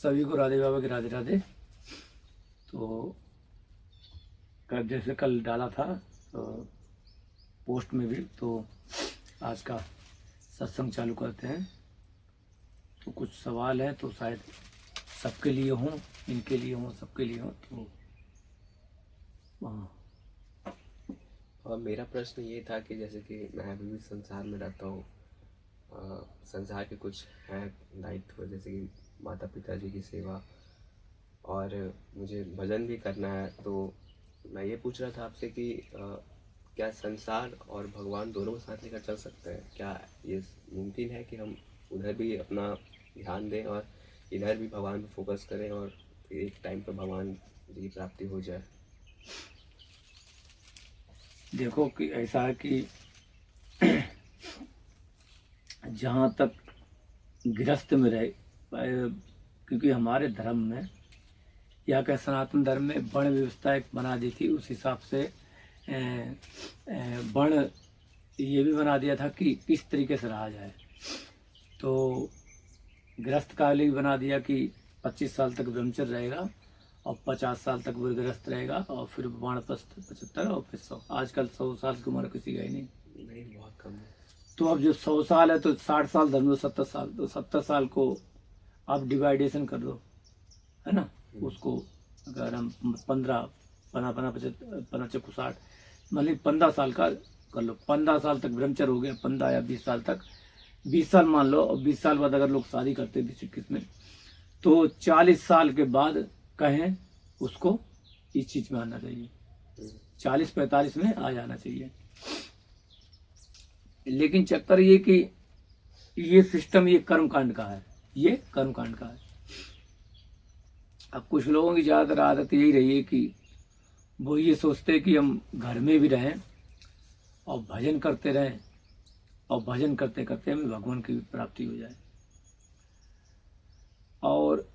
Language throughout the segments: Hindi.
सभी को राधे बाबा की राधे राधे। तो जैसे कल डाला था तो पोस्ट में भी, तो आज का सत्संग चालू करते हैं। तो कुछ सवाल है तो शायद सबके लिए हों, इनके लिए हों, सबके लिए हों। तो और मेरा प्रश्न ये था कि जैसे कि मैं अभी भी संसार में रहता हूँ, संसार के कुछ हैं दायित्व, जैसे कि माता पिता जी की सेवा, और मुझे भजन भी करना है। तो मैं ये पूछ रहा था आपसे कि क्या संसार और भगवान दोनों को साथ लेकर चल सकते हैं? क्या ये मुमकिन है कि हम उधर भी अपना ध्यान दें और इधर भी भगवान पर फोकस करें और फिर एक टाइम पर भगवान जी की प्राप्ति हो जाए? देखो कि ऐसा है कि जहाँ तक गृहस्थ में रहे, क्योंकि हमारे धर्म में या क्या सनातन धर्म में वर्ण व्यवस्था एक बना दी थी, उस हिसाब से वर्ण ये भी बना दिया था कि किस तरीके से रहा जाए। तो गृहस्थ का लिए भी बना दिया कि 25 साल तक ब्रह्मचर्य रहेगा और 50 साल तक वो गृहस्थ रहेगा और फिर वानप्रस्थ 75 और फिर 100। आजकल 100 साल की उम्र किसी का ही नहीं, बहुत कम है। तो अब जो 100 साल है तो 60 साल धर्म दो, 70 साल, तो 70 साल को आप डिवाइडेशन कर दो, है ना। उसको अगर हम 15 पना 60 मतलब 15 साल का कर लो, 15 साल तक ब्रह्मचर्य हो गया, 15 या 20 साल तक, 20 साल मान लो, और 20 साल बाद अगर लोग शादी करते हैं 20-21 में, तो 40 साल के बाद कहें उसको इस चीज में आना चाहिए, 40-45 में आ जाना चाहिए। लेकिन चक्कर ये कि ये सिस्टम ये कर्मकांड का है, ये कर्मकांड का है। अब कुछ लोगों की ज्यादातर आदत यही रही है कि वो ये सोचते हैं कि हम घर में भी रहें और भजन करते रहें और भजन करते करते हमें भगवान की प्राप्ति हो जाए। और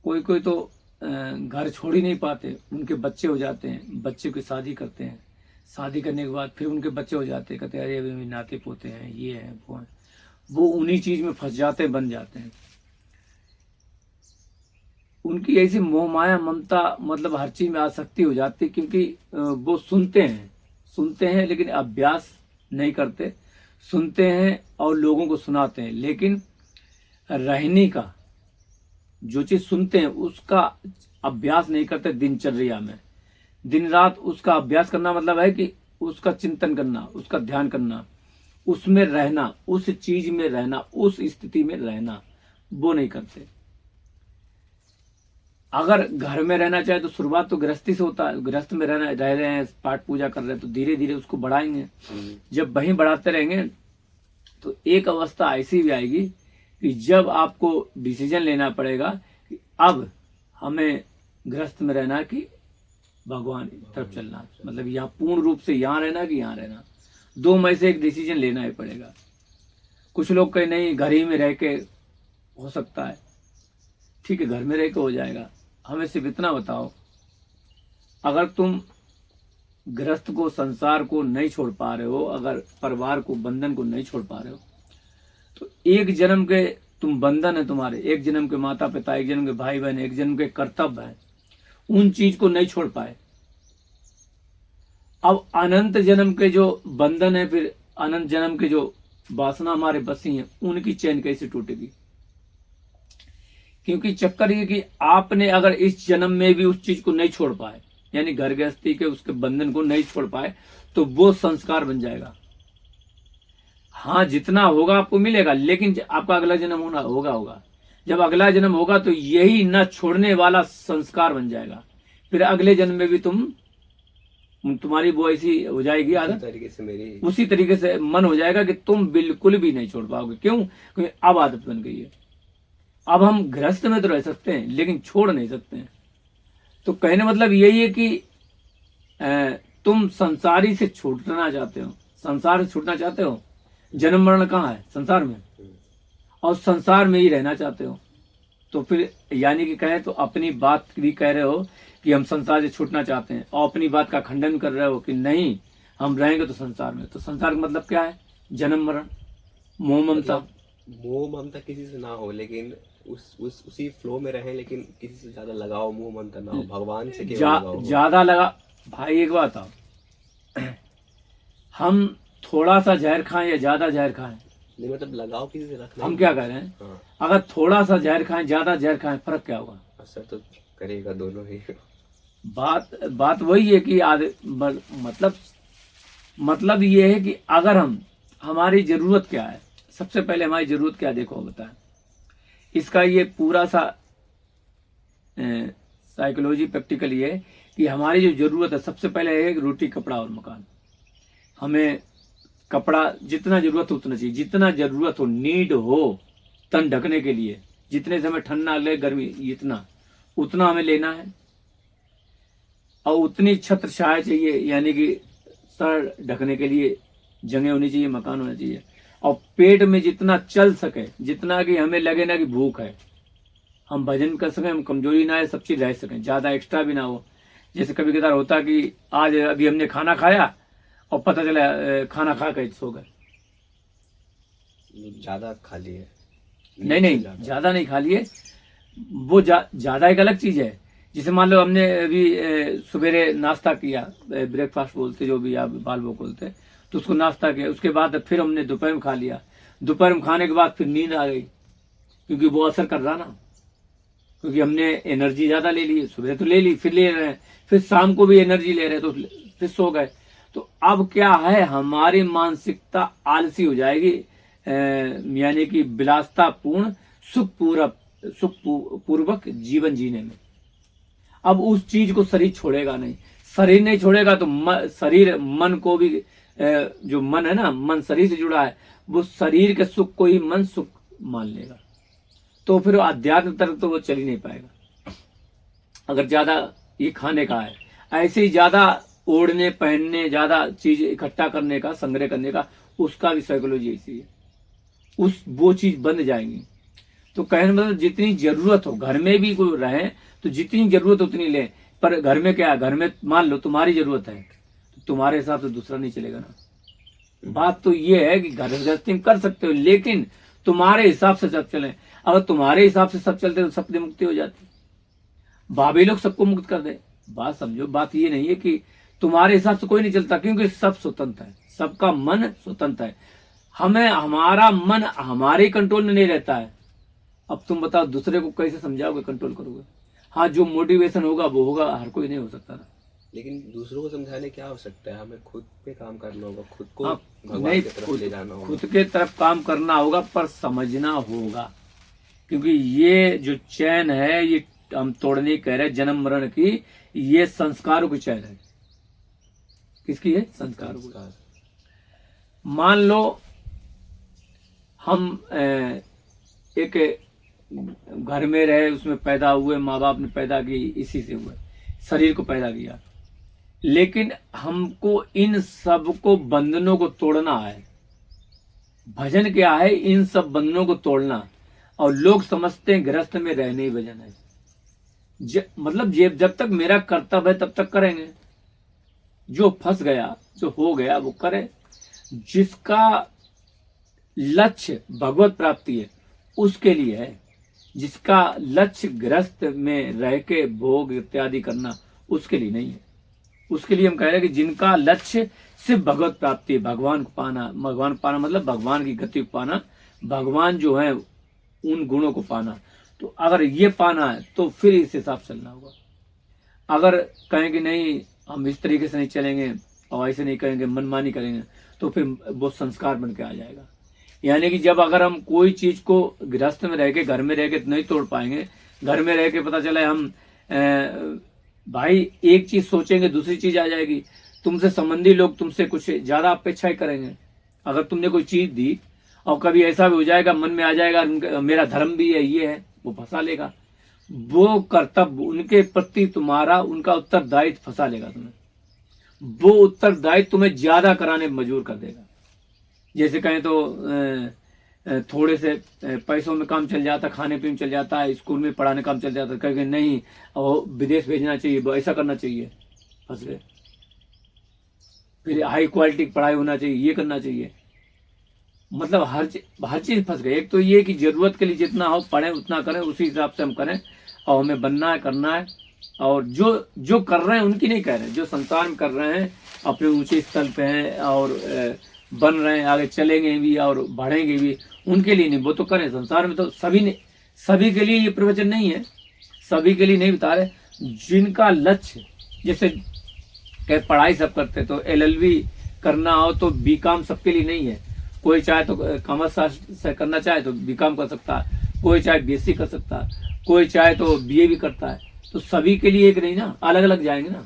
कोई कोई तो घर छोड़ ही नहीं पाते, उनके बच्चे हो जाते हैं, बच्चे की शादी करते हैं, शादी करने के बाद फिर उनके बच्चे हो जाते हैं, कहते हैं अरे अभी नाते पोते हैं, ये हैं वो हैं, वो उन्हीं चीज में फंस जाते हैं, बन जाते हैं। उनकी ऐसी मोह माया ममता मतलब हर चीज में आसक्ति हो जाती है, क्योंकि वो सुनते हैं लेकिन अभ्यास नहीं करते, सुनते हैं और लोगों को सुनाते हैं, लेकिन रहने का जो चीज सुनते हैं उसका अभ्यास नहीं करते। दिनचर्या में दिन रात उसका अभ्यास करना मतलब है कि उसका चिंतन करना, उसका ध्यान करना, उसमें रहना, उस चीज में रहना, उस स्थिति में रहना, वो नहीं करते। अगर घर में रहना चाहे तो शुरुआत तो गृहस्थी से होता है, गृहस्थ में रह रहे हैं, पाठ पूजा कर रहे हैं, तो धीरे धीरे उसको बढ़ाएंगे। जब वहीं बढ़ाते रहेंगे तो एक अवस्था ऐसी भी आएगी कि जब आपको डिसीजन लेना पड़ेगा कि अब हमें गृहस्थ में रहना कि भगवान की तरफ चलना, मतलब यहाँ पूर्ण रूप से यहाँ रहना कि यहाँ रहना, दो में से एक डिसीजन लेना ही पड़ेगा। कुछ लोग कहे नहीं घर ही में रह के हो सकता है, ठीक है घर में रह के हो जाएगा। हमें सिर्फ इतना बताओ, अगर तुम गृहस्थ को, संसार को नहीं छोड़ पा रहे हो, अगर परिवार को, बंधन को नहीं छोड़ पा रहे हो, तो एक जन्म के तुम बंधन है तुम्हारे, एक जन्म के माता पिता, एक जन्म के भाई बहन, एक जन्म के कर्तव्य है, उन चीज को नहीं छोड़ पाए। अब अनंत जन्म के जो बंधन है, फिर अनंत जन्म के जो वासना हमारे बसी हैं, उनकी चैन कैसे टूटेगी? क्योंकि चक्कर ये कि आपने अगर इस जन्म में भी उस चीज को नहीं छोड़ पाए, यानी घर गृहस्थी के उसके बंधन को नहीं छोड़ पाए, तो वो संस्कार बन जाएगा। हाँ जितना होगा आपको मिलेगा, लेकिन आपका अगला जन्म होगा। जब अगला जन्म होगा तो यही न छोड़ने वाला संस्कार बन जाएगा। फिर अगले जन्म में भी तुम्हारी वो ऐसी हो जाएगी आदत, उसी तरीके से मन हो जाएगा कि तुम बिल्कुल भी नहीं छोड़ पाओगे। क्यों? क्योंकि अब आदत बन गई है। अब हम गृहस्थ में तो रह सकते हैं लेकिन छोड़ नहीं सकते हैं। तो कहने मतलब यही है कि तुम संसारी से छूटना चाहते हो, संसार से छूटना चाहते हो। जन्म मरण कहाँ है? संसार में, और संसार में ही रहना चाहते हो। तो फिर यानी कि कहें तो अपनी बात भी कह रहे हो कि हम संसार से छूटना चाहते हैं, और अपनी बात का खंडन कर रहे हो कि नहीं हम रहेंगे तो संसार में। तो संसार का मतलब क्या है? जन्म मरण, मोह ममता। मोह ममता किसी से ना हो, लेकिन उसी फ्लो में रहें, लेकिन किसी से ज्यादा लगाव मोह ममता ना हो, भगवान से केवल लगाव हो। ज्यादा लगा। भाई एक बात आओ, हम थोड़ा सा जहर खाएं या ज्यादा जहर खाएं, नहीं मतलब लगाव किसी से रखना हम ही क्या नहीं। कह रहे हैं, हाँ, अगर थोड़ा सा जहर खाएं ज्यादा जहर खाएं, फर्क क्या होगा? असर तो करेगा दोनों ही। बात बात वही है कि मतलब ये है कि अगर हमारी जरूरत क्या है, सबसे पहले हमारी जरूरत क्या है, देखो बताएं। इसका ये पूरा सा साइकोलॉजी प्रैक्टिकल ये है कि हमारी जो जरूरत है, सबसे पहले है रोटी कपड़ा और मकान। हमें कपड़ा जितना जरूरत हो उतना चाहिए, जितना जरूरत हो, नीड हो तन ढकने के लिए, जितने समय ठंडा ले गर्मी, इतना उतना हमें लेना है। और उतनी छत्र छाया चाहिए, यानी कि सर ढकने के लिए जगह होनी चाहिए, मकान होना चाहिए। और पेट में जितना चल सके, जितना कि हमें लगे ना कि भूख है, हम भजन कर सकें, हम कमजोरी ना है, सब चीज रह सकें, ज्यादा एक्स्ट्रा भी ना हो। जैसे कभी कदार होता कि आज अभी हमने खाना खाया और पता चला खाना खा कर सो गए। ज्यादा खा लिए, नहीं नहीं, ज्यादा नहीं खा लिए, वो ज्यादा एक अलग चीज है। जैसे मान लो हमने अभी सवेरे नाश्ता किया, ब्रेकफास्ट बोलते जो भी आप बाल वो बोलते, तो उसको नाश्ता किया, उसके बाद फिर हमने दोपहर में खा लिया, दोपहर में खाने के बाद फिर नींद आ गई, क्योंकि वो असर कर रहा ना, क्योंकि हमने एनर्जी ज्यादा ले ली, सुबह तो ले ली, फिर ले रहे हैं, फिर शाम को भी एनर्जी ले रहे हैं, तो फिर सो गए। तो अब क्या है, हमारी मानसिकता आलसी हो जाएगी, यानी कि विलासतापूर्ण सुख पूर्वक जीवन जीने में। अब उस चीज को शरीर छोड़ेगा नहीं, शरीर नहीं छोड़ेगा तो शरीर मन को भी, जो मन है ना, मन शरीर से जुड़ा है, वो शरीर के सुख को ही मन सुख मान लेगा, तो फिर आध्यात्म तरफ तो वो चल ही नहीं पाएगा। अगर ज्यादा ये खाने का है, ऐसे ही ज्यादा ओढ़ने पहनने, ज्यादा चीज इकट्ठा करने का, संग्रह करने का, उसका भी साइकोलॉजी ऐसी है, वो चीज बन जाएंगी। तो कहने मतलब जितनी जरूरत हो, घर में भी कोई रहे तो जितनी जरूरत उतनी ले, पर घर में क्या है, घर में मान लो तुम्हारी जरूरत है, तो तुम्हारे हिसाब से दूसरा नहीं चलेगा ना। बात तो ये है कि घर गृहस्थी कर सकते हो, लेकिन तुम्हारे हिसाब से सब चले। अगर तुम्हारे हिसाब से सब चलते तो सबकी मुक्ति हो जाती, भाभी लोग सबको मुक्त कर दे। बात समझो, बात ये नहीं है कि तुम्हारे हिसाब से कोई नहीं चलता, क्योंकि सब स्वतंत्र है, सबका मन स्वतंत्र है। हमें हमारा मन हमारे कंट्रोल में नहीं रहता है। अब तुम बताओ दूसरे को कैसे समझाओगे, कंट्रोल करोगे? हाँ, जो मोटिवेशन होगा वो होगा, हर कोई नहीं हो सकता ना। लेकिन दूसरों को समझाने क्या हो सकता है, हमें खुद पे काम करना होगा, खुद को हाँ, भगवान की तरफ ले जाना होगा। खुद के तरफ काम करना होगा, पर समझना होगा, क्योंकि ये जो चैन है, ये हम तोड़ने कह रहे हैं, जन्म मरण की, ये संस्कारों की चैन है। किसकी है? संस्कारों की। मान लो हम एक घर में रहे, उसमें पैदा हुए, माँ बाप ने पैदा की, इसी से हुए, शरीर को पैदा किया, लेकिन हमको इन सब को बंधनों को तोड़ना है। भजन क्या है? इन सब बंधनों को तोड़ना। और लोग समझते हैं गृहस्थ में रहने ही भजन है। मतलब जब तक मेरा कर्तव्य है तब तक करेंगे, जो फंस गया, जो हो गया वो करे। जिसका लक्ष्य भगवत प्राप्ति है उसके लिए है, जिसका लक्ष्य गृहस्थ में रह के भोग इत्यादि करना, उसके लिए नहीं है। उसके लिए हम कह रहे हैं कि जिनका लक्ष्य सिर्फ भगवत प्राप्ति है, भगवान को पाना, भगवान पाना मतलब भगवान की गति को पाना, भगवान जो है उन गुणों को पाना। तो अगर ये पाना है तो फिर इस हिसाब से चलना होगा। अगर कहें कि नहीं हम इस तरीके से नहीं चलेंगे और ऐसे नहीं करेंगे, मनमानी करेंगे, तो फिर वो संस्कार बन के आ जाएगा। यानी कि जब अगर हम कोई चीज को गृहस्थ में रह के, घर में रह के नहीं तोड़ पाएंगे, घर में रह के पता चला हम भाई एक चीज सोचेंगे दूसरी चीज आ जाएगी, तुमसे संबंधी लोग तुमसे कुछ ज्यादा अपेक्षाएं करेंगे। अगर तुमने कोई चीज दी और कभी ऐसा भी हो जाएगा, मन में आ जाएगा मेरा धर्म भी है, ये है, वो फंसा लेगा। वो कर्तव्य उनके प्रति तुम्हारा, उनका उत्तरदायित्व फंसा लेगा तुम्हें, वो उत्तरदायित्व तुम्हें ज्यादा कराने में मजबूर कर देगा। जैसे कहें तो थोड़े से पैसों में काम चल जाता, खाने पीने चल जाता है, स्कूल में पढ़ाने काम चल जाता है, कहेंगे नहीं और विदेश भेजना चाहिए, ऐसा करना चाहिए, फंस गए। फिर हाई क्वालिटी की पढ़ाई होना चाहिए, ये करना चाहिए, मतलब हर चीज फंस गए। एक तो ये कि जरूरत के लिए जितना हो पढ़े उतना करें, उसी हिसाब से हम करें, और हमें बनना है, करना है। और जो जो कर रहे हैं उनकी नहीं कह रहे, जो संसार में कर रहे हैं, अपने ऊंचे स्थल पे हैं और बन रहे हैं, आगे चलेंगे भी और बढ़ेंगे भी, उनके लिए नहीं, वो तो करें। संसार में तो सभी के लिए ये प्रवचन नहीं है, सभी के लिए नहीं बता रहे। जिनका लक्ष्य, जैसे कह पढ़ाई सब करते, तो एलएलबी करना हो तो बीकॉम सबके लिए नहीं है। कोई चाहे तो कॉमर्स से करना चाहे तो बीकॉम कर सकता है, कोई चाहे बीएससी कर सकता है, कोई चाहे तो बीए भी करता है। तो सभी के लिए एक नहीं ना, अलग अलग जाएंगे ना,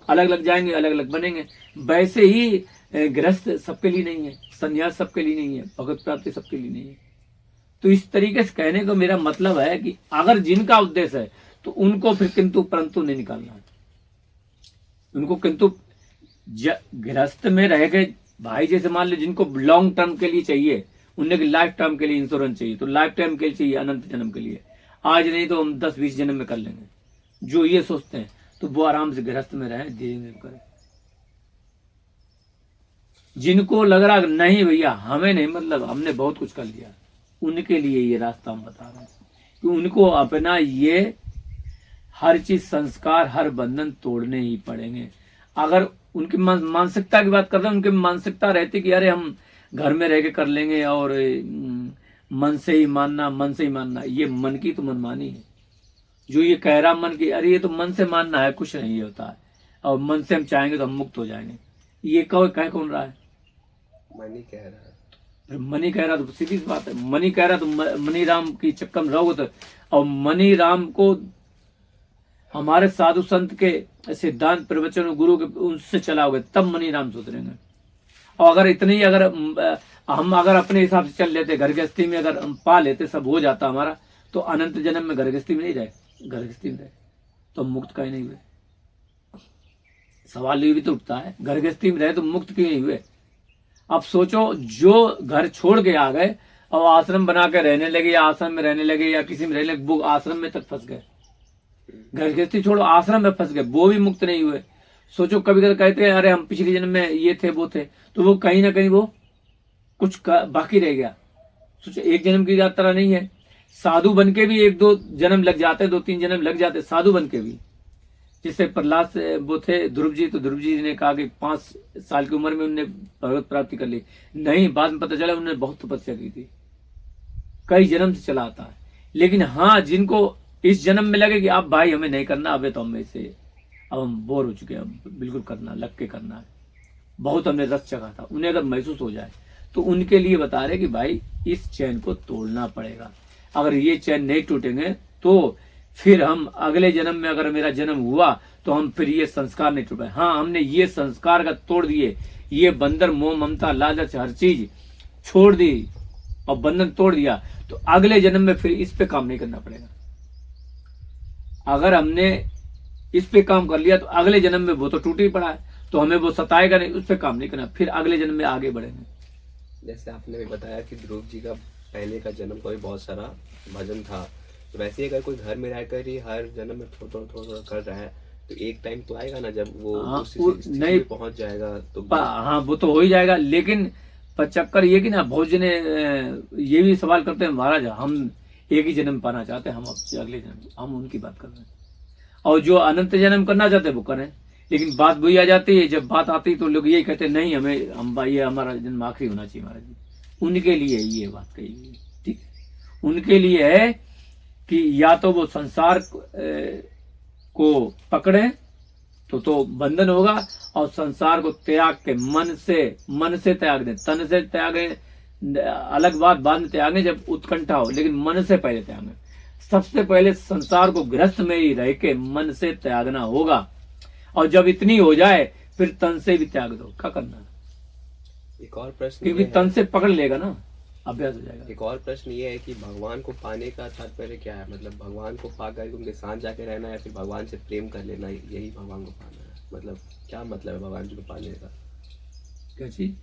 अलग अलग जाएंगे, अलग अलग बनेंगे। वैसे ही गृहस्थ सबके लिए नहीं है, संन्यास सबके लिए नहीं है, भगवत प्राप्ति सबके लिए नहीं है। तो इस तरीके से कहने का मेरा मतलब है कि अगर जिनका उद्देश्य है तो उनको फिर किंतु परंतु नहीं निकालना है। उनको किंतु गृहस्थ में रह गए भाई, जैसे मान लो जिनको लॉन्ग टर्म के लिए चाहिए, उन्हें लाइफ टर्म के लिए इंश्योरेंस चाहिए, तो लाइफ टाइम के लिए चाहिए, अनंत जन्म के लिए। आज नहीं तो हम 10-20 जन्म में कर लेंगे। जो ये सोचते हैं तो वो आराम से गृहस्थ में रहें, धीरे धीरे करें। जिनको लग रहा नहीं भैया हमें नहीं, मतलब हमने बहुत कुछ कर लिया, उनके लिए ये रास्ता हम बता रहे हैं कि उनको अपना ये हर चीज, संस्कार, हर बंधन तोड़ने ही पड़ेंगे। अगर उनकी मानसिकता की बात कर रहे हैं, उनकी मानसिकता रहती कि अरे हम घर में रह के कर लेंगे और मन से ही मानना, मन से ही मानना, ये मन की तो मनमानी है। जो ये कह रहा मन की, अरे ये तो मन से मानना है, कुछ नहीं होता है, और मन से हम चाहेंगे तो हम मुक्त हो जाएंगे। ये कह कौन रहा है? मनी कह रहा है। मनी कह रहा तो सीधी सी बात है, मनी कह रहा तो मनी राम की चक्कर में रहोगे तो। और मनी राम को हमारे साधु संत के सिद्धांत प्रवचन गुरु के उनसे चलाओगे तब मनी राम सुधरेंगे। और अगर इतने ही हम अगर अपने हिसाब से चल लेते, घर गृहस्थी में अगर हम पा लेते, सब हो जाता हमारा, तो अनंत जन्म में घर गृहस्थी में नहीं रहे, घर गृहस्थी में रहे तो मुक्त कहीं नहीं हुए। सवाल ये भी तो उठता है, घर गृहस्थी में रहे तो मुक्त क्यों नहीं हुए? अब सोचो, जो घर छोड़ के आ गए और आश्रम बना के रहने लगे, या आश्रम में रहने लगे, या किसी में रहने लगे, वो आश्रम में तक फंस गए। घर गृहस्थी छोड़ो, आश्रम में फंस गए, वो भी मुक्त नहीं हुए। सोचो, कभी कभी कहते हैं अरे हम पिछले जन्म में ये थे वो थे, तो वो कहीं ना कहीं वो कुछ बाकी रह गया। सोचो, एक जन्म की यात्रा नहीं है। साधु बन के भी 1-2 जन्म लग जाते, 2-3 जन्म लग जाते साधु बन के भी। जिससे प्रहलाद से वो थे ध्रुव जी, तो ध्रुव जी ने कहा कि 5 साल की उम्र में उन्होंने भगवत प्राप्ति कर ली। नहीं, बाद में पता चला उन्होंने बहुत तपस्या की थी, कई जन्म से चला आता है। लेकिन हाँ, जिनको इस जन्म में लगे कि अब भाई हमें नहीं करना, अब तो हम ऐसे, अब हम बोर हो चुके हैं, अब बिल्कुल करना, लग के करना है, बहुत हमने रस चखा था, उन्हें अगर महसूस हो जाए तो उनके लिए बता रहे कि भाई इस चैन को तोड़ना पड़ेगा। अगर ये चैन नहीं टूटेंगे तो फिर हम अगले जन्म में, अगर मेरा जन्म हुआ तो हम फिर ये संस्कार नहीं टूटे। हाँ, हमने ये संस्कार का तोड़ दिए, ये बंधन, मोह, ममता, लालच, हर चीज छोड़ दी और बंधन तोड़ दिया, तो अगले जन्म में फिर इस पे काम नहीं करना पड़ेगा। अगर हमने इस पे काम कर लिया तो अगले जन्म में वो तो टूट ही पड़ा है, तो हमें वो सताएगा नहीं, उस पे काम नहीं करना, फिर अगले जन्म में आगे बढ़ेंगे। जैसे आपने भी बताया कि ध्रुव जी का पहले का जन्म का भी बहुत सारा भजन था, तो वैसे ही अगर कोई घर में रहकर ही हर जन्म में थोड़ा थोड़ा कर रहा है, तो एक टाइम तो आएगा ना जब वो उस स्थिति नहीं में पहुंच जाएगा तो। हाँ, वो तो हो ही जाएगा। लेकिन पर चक्कर ये कि ना, बहुत जने ये भी सवाल करते हैं, महाराज हम एक ही जन्म पाना चाहते हैं, हम अब अगले जन्म, हम उनकी बात कर रहे हैं। और जो अनंत जन्म करना चाहते हैं वो करें। लेकिन बात वही आ जाती है, जब बात आती है तो लोग यही कहते हैं नहीं, हम ये हमारा जन्म आखिरी होना चाहिए महाराज जी। उनके लिए ये बात कही हुई है, ठीक है। उनके लिए है कि या तो वो संसार को पकड़े तो बंधन होगा, और संसार को त्याग के मन से त्याग दे। तन से त्यागे अलग बात, बाद में त्यागे जब उत्कंठा हो, लेकिन मन से पहले त्यागे। सबसे पहले संसार को गृहस्थ में ही रह के मन से त्यागना होगा, और जब इतनी हो जाए फिर तन से भी त्याग दो। क्या करना? एक और प्रश्न, क्योंकि तन से पकड़ लेगा ना, अभ्यास हो जाएगा। एक और प्रश्न ये है कि भगवान को पाने का तात्पर्य क्या है? मतलब भगवान को पाकर उनके साथ जाके रहना है, या फिर भगवान से प्रेम कर लेना, यही भगवान को पाना है? मतलब क्या मतलब है भगवान जी को पाने का? क्या चीज?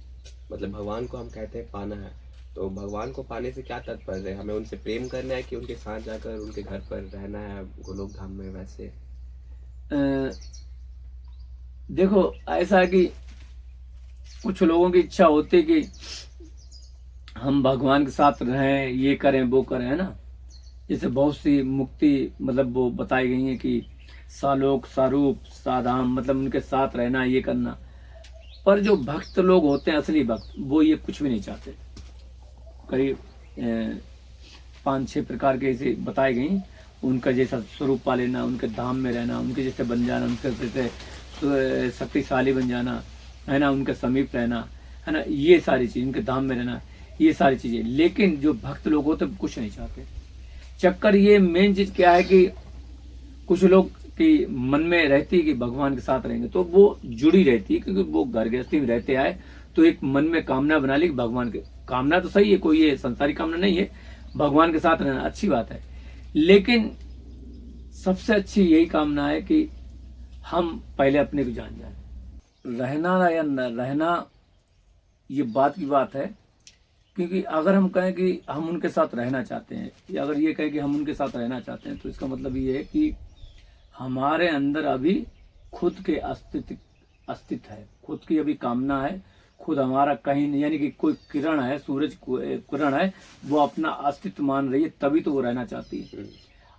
मतलब भगवान को हम कहते हैं पाना है, तो भगवान को पाने से क्या तात्पर्य है? हमें उनसे प्रेम करना है कि उनके साथ जाकर उनके घर पर रहना है गोलोक धाम में? वैसे देखो, ऐसा है कि कुछ लोगों की इच्छा होती है कि हम भगवान के साथ रहें, ये करें वो करें, है ना। जैसे बहुत सी मुक्ति मतलब वो बताई गई है कि सालोक सारूप साधाम, मतलब उनके साथ रहना, ये करना। पर जो भक्त लोग होते हैं, असली भक्त, वो ये कुछ भी नहीं चाहते। करीब 5-6 प्रकार के ऐसे बताए गई, उनका जैसा स्वरूप पा लेना, उनके धाम में रहना, उनके जैसे बन जाना, उनके जैसे शक्तिशाली बन जाना, है ना, उनके समीप रहना, है ना, ये सारी चीज, उनके धाम में रहना, ये सारी चीजें। लेकिन जो भक्त लोग होते हैं कुछ नहीं चाहते। चक्कर ये मेन चीज क्या है कि कुछ लोग की मन में रहती है कि भगवान के साथ रहेंगे, तो वो जुड़ी रहती है, क्योंकि वो घर गृहस्थी में रहते आए, तो एक मन में कामना बना ली कि भगवान के, कामना तो सही है, कोई ये संसारी कामना नहीं है, भगवान के साथ रहना अच्छी बात है। लेकिन सबसे अच्छी यही कामना है कि हम पहले अपने को जान जाए। रहना या न रहना, ये बात की बात है। क्योंकि अगर हम कहें कि हम उनके साथ रहना चाहते हैं, या अगर ये कहें कि हम उनके साथ रहना चाहते हैं, तो इसका मतलब ये है कि हमारे अंदर अभी खुद के अस्तित्व है, खुद की अभी कामना है, खुद हमारा कहीं नहीं, यानी कि कोई किरण है, सूरज किरण है, वो अपना अस्तित्व मान रही है, तभी तो वो रहना चाहती है।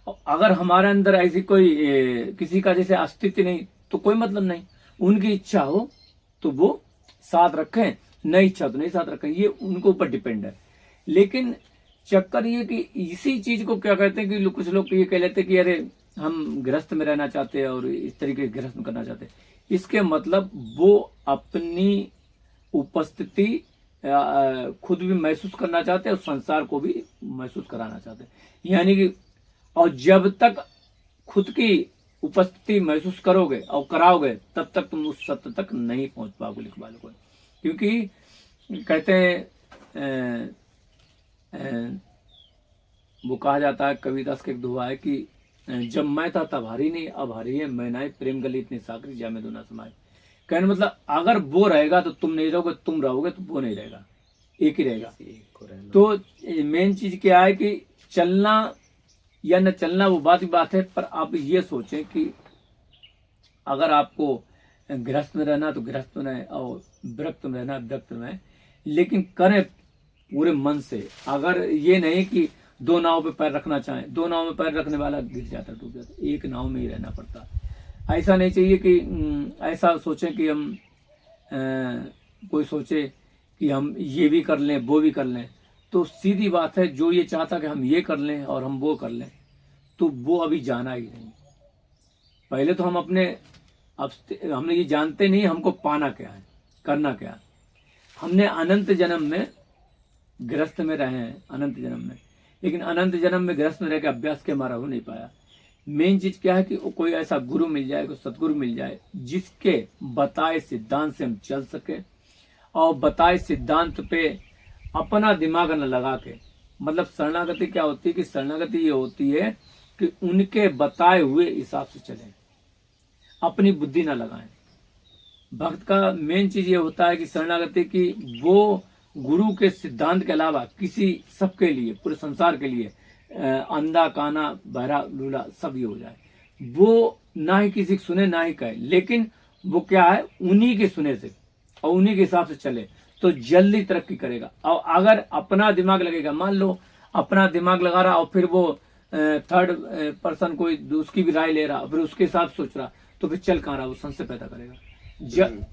और अगर हमारे अंदर ऐसी कोई किसी का जैसे अस्तित्व नहीं, तो कोई मतलब नहीं। उनकी इच्छा हो तो वो साथ रखें, नहीं इच्छा तो नहीं साथ रखें, ये उनके ऊपर डिपेंड है। लेकिन चक्कर ये कि इसी चीज को क्या कहते हैं कि कुछ लोग ये कह लेते हैं कि अरे हम गृहस्थ में रहना चाहते हैं और इस तरीके गृहस्थ में करना चाहते हैं। इसके मतलब वो अपनी उपस्थिति खुद भी महसूस करना चाहते हैं और संसार को भी महसूस कराना चाहते हैं। यानी कि और जब तक खुद की उपस्थिति महसूस करोगे और कराओगे, तब तक तुम उस सत्य तक नहीं पहुंच पाओगे, लिख वालों को। क्योंकि कहते हैं वो कहा जाता है, कबीरदास का एक दोहा है कि जब मैं था तब हारी नहीं, अब हारी है मैं नाई, प्रेम गली इतनी साकरी जा में दोना समाए। कहने मतलब अगर वो रहेगा तो तुम नहीं रहोगे, तुम रहोगे तो वो नहीं रहेगा, एक ही रहेगा। तो मेन चीज क्या है कि चलना या न चलना वो बात है। पर आप ये सोचें कि अगर आपको गृहस्थ में रहना तो गृहस्थ में रहे, और विरक्त में रहना विरक्त में रहे, लेकिन करें पूरे मन से। अगर ये नहीं कि दो नाव पे पैर रखना चाहें, दो नाव में पैर रखने वाला गिर जाता, डूब जाता, एक नाव में ही रहना पड़ता। ऐसा नहीं चाहिए कि ऐसा सोचें कि हम कोई सोचे कि हम ये भी कर लें वो भी कर लें। तो सीधी बात है, जो ये चाहता कि हम ये कर लें और हम वो कर लें, तो वो अभी जाना ही नहीं। पहले तो हम अपने हमने ये जानते नहीं हमको पाना क्या है, करना क्या है। हमने अनंत जन्म में गृहस्थ में रहे हैं, अनंत जन्म में, लेकिन अनंत जन्म में गृहस्थ में रह के अभ्यास के हमारा हो नहीं पाया। मेन चीज क्या है कि कोई ऐसा गुरु मिल जाए, कोई सदगुरु मिल जाए, जिसके बताए सिद्धांत से हम चल सके, और बताए सिद्धांत पे अपना दिमाग न लगा के। मतलब शरणागति क्या होती है कि शरणागति ये होती है कि उनके बताए हुए हिसाब से चलें, अपनी बुद्धि ना लगाएं। भक्त का मेन चीज ये होता है कि शरणागति की वो गुरु के सिद्धांत के अलावा किसी सबके लिए, पूरे संसार के लिए, अंधा काना बहरा लूला सब ये हो जाए, वो ना ही किसी सुने ना ही कहे, लेकिन वो क्या है उन्हीं के सुने से और उन्हीं के हिसाब से चले तो जल्दी तरक्की करेगा। और अगर अपना दिमाग लगेगा, मान लो अपना दिमाग लगा रहा और फिर वो थर्ड पर्सन कोई उसकी भी राय ले रहा, फिर उसके हिसाब से सोच रहा, तो फिर चल कहाँ रहा, वो संशय पैदा करेगा।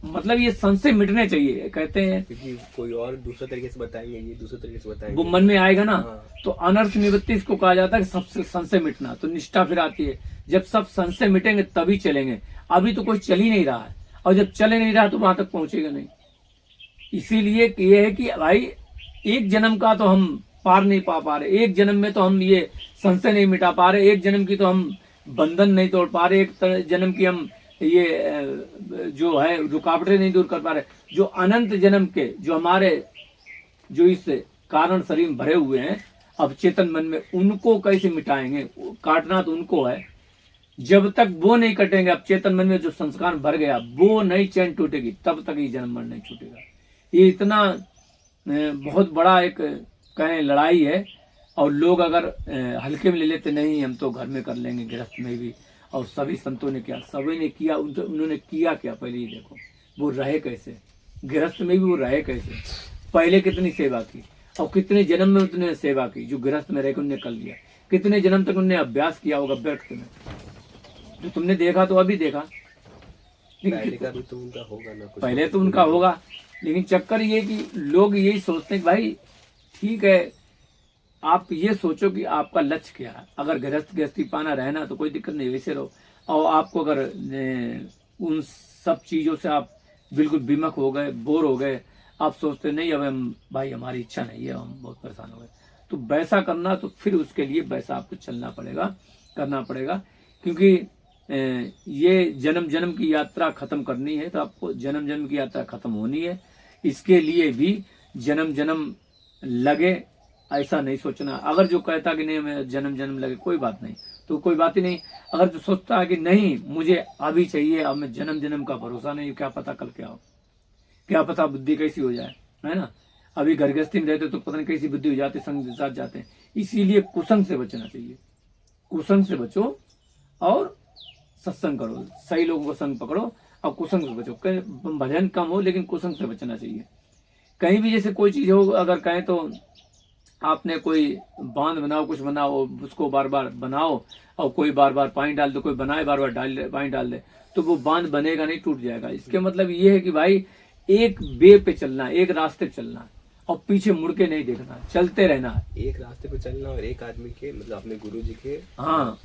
मतलब ये संशय मिटने चाहिए, कहते हैं क्योंकि कोई और दूसरे तरीके से बताएंगे, ये दूसरे तरीके से बताएंगे, वो मन में आएगा ना। हाँ। तो अनर्थ निवृत्ति इसको कहा जाता है कि सबसे संशय मिटना। तो निष्ठा फिर आती है, जब सब संशय मिटेंगे तभी चलेंगे। अभी तो कोई चल ही नहीं रहा है, और जब चले नहीं रहा तो वहां तक पहुंचेगा नहीं। इसीलिए ये है कि भाई एक जन्म का तो हम पार नहीं पा रहे, एक जन्म में तो हम ये संशय नहीं मिटा पा रहे, एक जन्म की तो हम बंधन नहीं तोड़ पा रहे, एक जन्म की हम ये जो है रुकावटें नहीं दूर कर पा रहे। जो अनंत जन्म के जो हमारे जो इस कारण शरीर में भरे हुए हैं अब चेतन मन में, उनको कैसे मिटाएंगे? काटना तो उनको है। जब तक वो नहीं कटेंगे, अब चेतन मन में जो संस्कार भर गया वो नहीं चैन टूटेगी, तब तक ये जन्म मरण नहीं छूटेगा। ये इतना बहुत बड़ा एक कहें लड़ाई है, और लोग अगर हल्के में ले लेते, नहीं हम तो घर में कर लेंगे, गृहस्थ में भी। और सभी संतों ने क्या, सभी ने किया, उन्होंने किया क्या? पहले ये देखो वो रहे कैसे, गृहस्थ में भी वो रहे कैसे, पहले कितनी सेवा की, और कितने जन्म में उन्होंने सेवा की, जो गृहस्थ में रहकर उन्होंने कर लिया, कितने जन्म तक उन्होंने अभ्यास किया होगा व्यर्थ में, जो तुमने देखा तो अभी देखा, लेकिन पहले का भी तो उनका होगा ना, कुछ पहले तो उनका होगा। लेकिन चक्कर ये कि लोग यही सोचते हैं कि भाई ठीक है, आप ये सोचो कि आपका लक्ष्य क्या है। अगर गृहस्थी पाना रहना तो कोई दिक्कत नहीं, वैसे रहो। और आपको अगर उन सब चीजों से आप बिल्कुल विमुख हो गए, बोर हो गए, आप सोचते नहीं अब हम भाई हमारी इच्छा नहीं है, हम बहुत परेशान हो गए, तो वैसा करना, तो फिर उसके लिए वैसा आपको चलना पड़ेगा, करना पड़ेगा। क्योंकि ये जन्म जन्म की यात्रा खत्म करनी है, तो आपको जन्म जन्म की यात्रा खत्म होनी है। इसके लिए भी जन्म जन्म लगे ऐसा नहीं सोचना। अगर जो कहता कि नहीं हमें जन्म जन्म लगे, कोई बात नहीं, तो कोई बात ही नहीं। अगर जो सोचता है कि नहीं मुझे अभी चाहिए, अब मैं जन्म जन्म का भरोसा नहीं, क्या पता कल क्या हो, क्या पता बुद्धि कैसी हो जाए, है ना। अभी गृहस्थी में रहते तो पता नहीं कैसी बुद्धि हो जाती, संग के साथ जाते हैं। इसीलिए कुसंग से बचना चाहिए, कुसंग से बचो और सत्संग करो, सही लोगों को संग पकड़ो और कुसंग से बचो। भजन कम हो लेकिन कुसंग से बचना चाहिए। कहीं भी जैसे कोई चीज हो, अगर कहें तो आपने कोई बांध बनाओ, कुछ बनाओ, उसको बार बार बनाओ, और कोई बार बार पानी डाल दो, कोई बनाए बार बार पानी डाल दे, तो वो बांध बनेगा नहीं, टूट जाएगा। इसके मतलब ये है कि भाई एक वे पे चलना, एक रास्ते पे चलना, और पीछे मुड़ के नहीं देखना, चलते रहना। एक रास्ते पे चलना, और एक आदमी के मतलब अपने गुरु जी के, हाँ,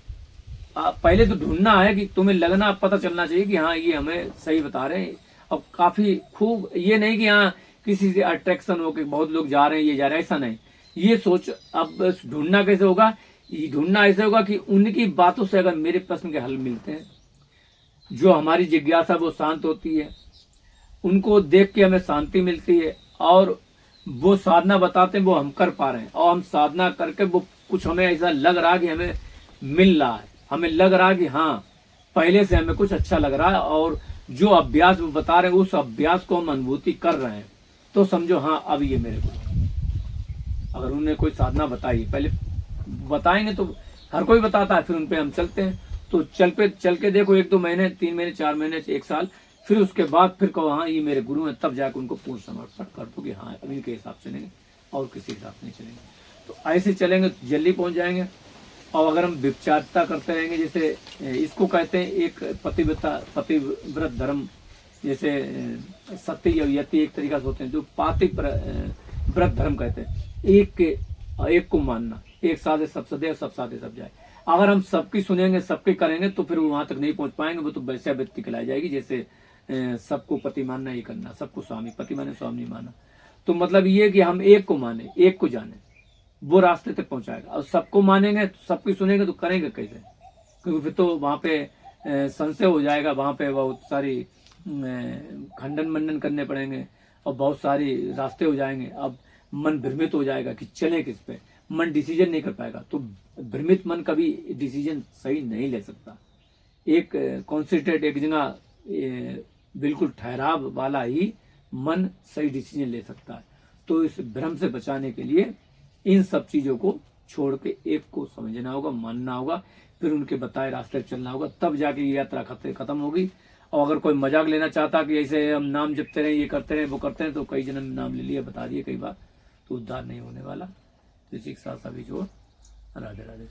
पहले तो ढूंढना है कि तुम्हें लगना, पता चलना चाहिए कि हाँ ये हमें सही बता रहे हैं। अब काफी खूब, ये नहीं कि हाँ किसी से अट्रैक्शन हो कि बहुत लोग जा रहे हैं, ये जा रहे हैं, ऐसा नहीं। ये सोच, अब ढूंढना कैसे होगा, ये ढूंढना ऐसे होगा कि उनकी बातों से अगर मेरे प्रश्न के हल मिलते हैं, जो हमारी जिज्ञासा वो शांत होती है, उनको देख के हमें शांति मिलती है, और वो साधना बताते हैं वो हम कर पा रहे हैं, और हम साधना करके वो कुछ हमें ऐसा लग रहा कि हमें मिल रहा है, हमें लग रहा कि हाँ पहले से हमें कुछ अच्छा लग रहा है, और जो अभ्यास वो बता रहे हैं उस अभ्यास को हम अनुभूति कर रहे हैं, तो समझो हाँ अब ये मेरे को। अगर उन्होंने कोई साधना बताई, पहले बताएंगे तो हर कोई बताता है, फिर उन पे हम चलते हैं, तो चल के देखो 1-2 महीने, 3 महीने, 4 महीने, 1 साल, फिर उसके बाद फिर कहो हाँ ये मेरे गुरु हैं, तब जाकर उनको पूर्ण समर्पण कर दो कि हाँ अब इनके हिसाब से चलेंगे और किसी हिसाब से नहीं चलेंगे। तो ऐसे चलेंगे तो जल्दी पहुंच जाएंगे। और अगर हम विचारता करते रहेंगे, जैसे इसको कहते हैं एक पतिव्रत धर्म, जैसे सत्य और यति एक तरीका से होते हैं, जो व्रत धर्म कहते हैं, एक को मानना, एक साधे सब सदे और सब साधे सब जाए। अगर हम सबकी सुनेंगे, सबके करेंगे, तो फिर वो वहां तक नहीं पहुंच पाएंगे, वो तो वैसा व्यक्ति कहलाई जाएगी, जैसे सबको पति मानना ही करना, सबको स्वामी, पति माने स्वामी नहीं माना। तो मतलब ये कि हम एक को माने, एक को जाने, वो रास्ते तक पहुंचाएगा। और सबको मानेंगे, सबकी सुनेंगे, तो करेंगे कैसे, क्योंकि फिर तो वहां पे संशय हो जाएगा, वहां पे बहुत सारी खंडन मंडन करने पड़ेंगे, और बहुत सारी रास्ते हो जाएंगे। अब मन भ्रमित हो जाएगा कि चले किस पे, मन डिसीजन नहीं कर पाएगा। तो भ्रमित मन कभी डिसीजन सही नहीं ले सकता। एक कॉन्सेंट्रेट, एक जगह बिल्कुल ठहराव वाला ही मन सही डिसीजन ले सकता है। तो इस भ्रम से बचाने के लिए इन सब चीजों को छोड़ के एक को समझना होगा, मानना होगा, फिर उनके बताए रास्ते पर चलना होगा, तब जाके ये यात्रा खत्म होगी। और अगर कोई मजाक लेना चाहता कि ऐसे हम नाम जपते रहे, ये करते रहे, वो करते हैं, तो कई जन्म नाम ले लिया, बता दिए कई बार, तो उद्धार नहीं होने वाला। तो इसी के साथ सभी जो राधे राधे।